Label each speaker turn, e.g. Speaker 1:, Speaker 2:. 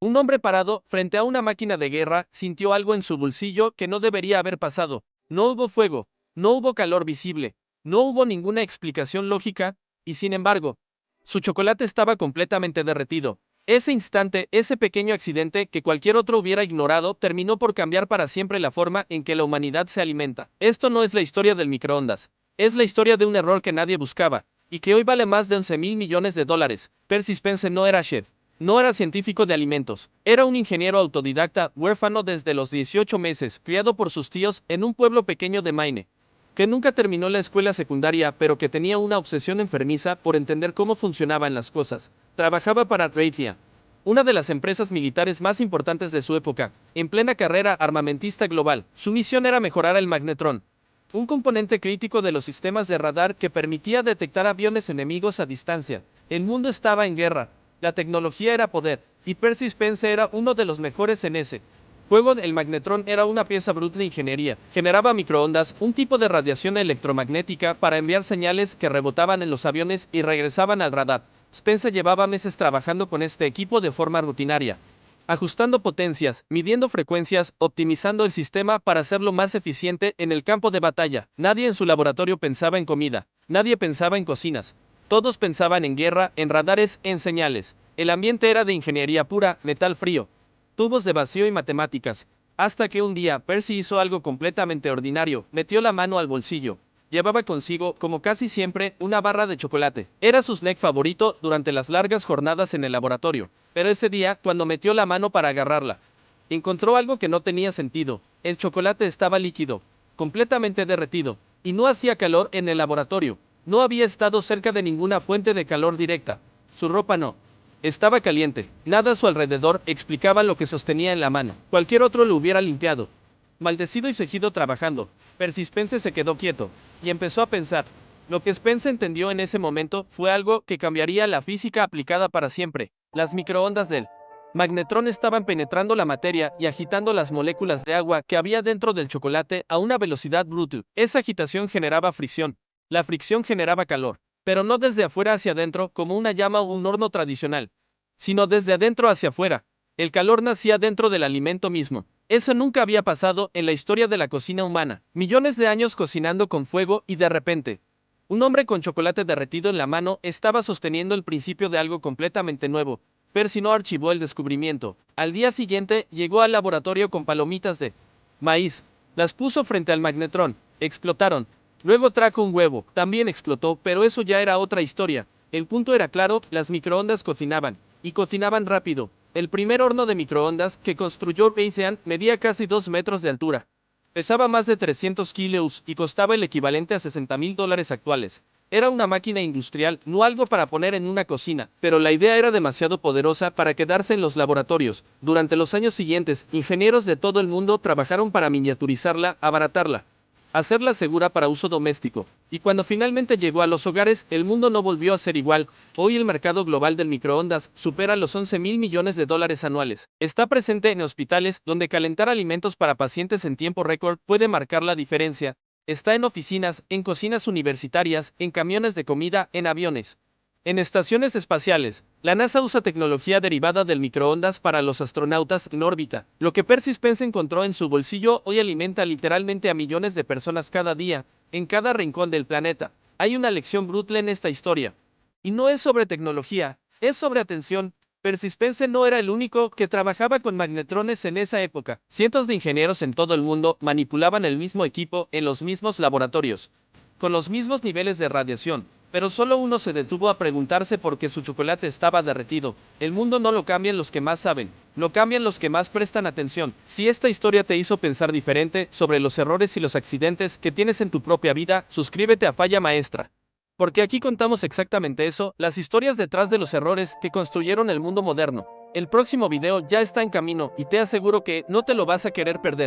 Speaker 1: Un hombre parado frente a una máquina de guerra sintió algo en su bolsillo que no debería haber pasado. No hubo fuego, no hubo calor visible, no hubo ninguna explicación lógica, y sin embargo, su chocolate estaba completamente derretido. Ese instante, ese pequeño accidente que cualquier otro hubiera ignorado, terminó por cambiar para siempre la forma en que la humanidad se alimenta. Esto no es la historia del microondas, es la historia de un error que nadie buscaba, y que hoy vale más de 11.000 millones de dólares. Percy Spencer no era chef. No era científico de alimentos, era un ingeniero autodidacta, huérfano desde los 18 meses, criado por sus tíos en un pueblo pequeño de Maine, que nunca terminó la escuela secundaria, pero que tenía una obsesión enfermiza por entender cómo funcionaban las cosas. Trabajaba para Raytheon, una de las empresas militares más importantes de su época, en plena carrera armamentista global. Su misión era mejorar el magnetrón, un componente crítico de los sistemas de radar que permitía detectar aviones enemigos a distancia. El mundo estaba en guerra. La tecnología era poder, y Percy Spencer era uno de los mejores en ese juego. El magnetrón era una pieza bruta de ingeniería. Generaba microondas, un tipo de radiación electromagnética para enviar señales que rebotaban en los aviones y regresaban al radar. Spencer llevaba meses trabajando con este equipo de forma rutinaria, ajustando potencias, midiendo frecuencias, optimizando el sistema para hacerlo más eficiente en el campo de batalla. Nadie en su laboratorio pensaba en comida, nadie pensaba en cocinas. Todos pensaban en guerra, en radares, en señales. El ambiente era de ingeniería pura, metal frío, tubos de vacío y matemáticas. Hasta que un día Percy hizo algo completamente ordinario, metió la mano al bolsillo. Llevaba consigo, como casi siempre, una barra de chocolate. Era su snack favorito durante las largas jornadas en el laboratorio. Pero ese día, cuando metió la mano para agarrarla, encontró algo que no tenía sentido. El chocolate estaba líquido, completamente derretido, y no hacía calor en el laboratorio. No había estado cerca de ninguna fuente de calor directa. Su ropa no. Estaba caliente. Nada a su alrededor explicaba lo que sostenía en la mano. Cualquier otro lo hubiera limpiado. Maldecido y seguido trabajando, Percy Spencer se quedó quieto, y empezó a pensar. Lo que Spencer entendió en ese momento fue algo que cambiaría la física aplicada para siempre. Las microondas del magnetrón estaban penetrando la materia y agitando las moléculas de agua que había dentro del chocolate a una velocidad brutal. Esa agitación generaba fricción. La fricción generaba calor, pero no desde afuera hacia adentro como una llama o un horno tradicional, sino desde adentro hacia afuera. El calor nacía dentro del alimento mismo. Eso nunca había pasado en la historia de la cocina humana. Millones de años cocinando con fuego y de repente, un hombre con chocolate derretido en la mano estaba sosteniendo el principio de algo completamente nuevo. Percy no archivó el descubrimiento. Al día siguiente llegó al laboratorio con palomitas de maíz. Las puso frente al magnetrón. Explotaron. Luego trajo un huevo. También explotó, pero eso ya era otra historia. El punto era claro, las microondas cocinaban. Y cocinaban rápido. El primer horno de microondas que construyó Raytheon medía casi 2 metros de altura. Pesaba más de 300 kilos y costaba el equivalente a $60.000 actuales. Era una máquina industrial, no algo para poner en una cocina, pero la idea era demasiado poderosa para quedarse en los laboratorios. Durante los años siguientes, ingenieros de todo el mundo trabajaron para miniaturizarla, abaratarla, hacerla segura para uso doméstico. Y cuando finalmente llegó a los hogares, el mundo no volvió a ser igual. Hoy el mercado global del microondas supera los 11.000 millones de dólares anuales. Está presente en hospitales, donde calentar alimentos para pacientes en tiempo récord puede marcar la diferencia. Está en oficinas, en cocinas universitarias, en camiones de comida, en aviones, en estaciones espaciales. La NASA usa tecnología derivada del microondas para los astronautas en órbita. Lo que Percy Spencer encontró en su bolsillo hoy alimenta literalmente a millones de personas cada día, en cada rincón del planeta. Hay una lección brutal en esta historia. Y no es sobre tecnología, es sobre atención. Percy Spencer no era el único que trabajaba con magnetrones en esa época. Cientos de ingenieros en todo el mundo manipulaban el mismo equipo en los mismos laboratorios, con los mismos niveles de radiación. Pero solo uno se detuvo a preguntarse por qué su chocolate estaba derretido. El mundo no lo cambian los que más saben, lo cambian los que más prestan atención. Si esta historia te hizo pensar diferente sobre los errores y los accidentes que tienes en tu propia vida, suscríbete a Falla Maestra. Porque aquí contamos exactamente eso, las historias detrás de los errores que construyeron el mundo moderno. El próximo video ya está en camino y te aseguro que no te lo vas a querer perder.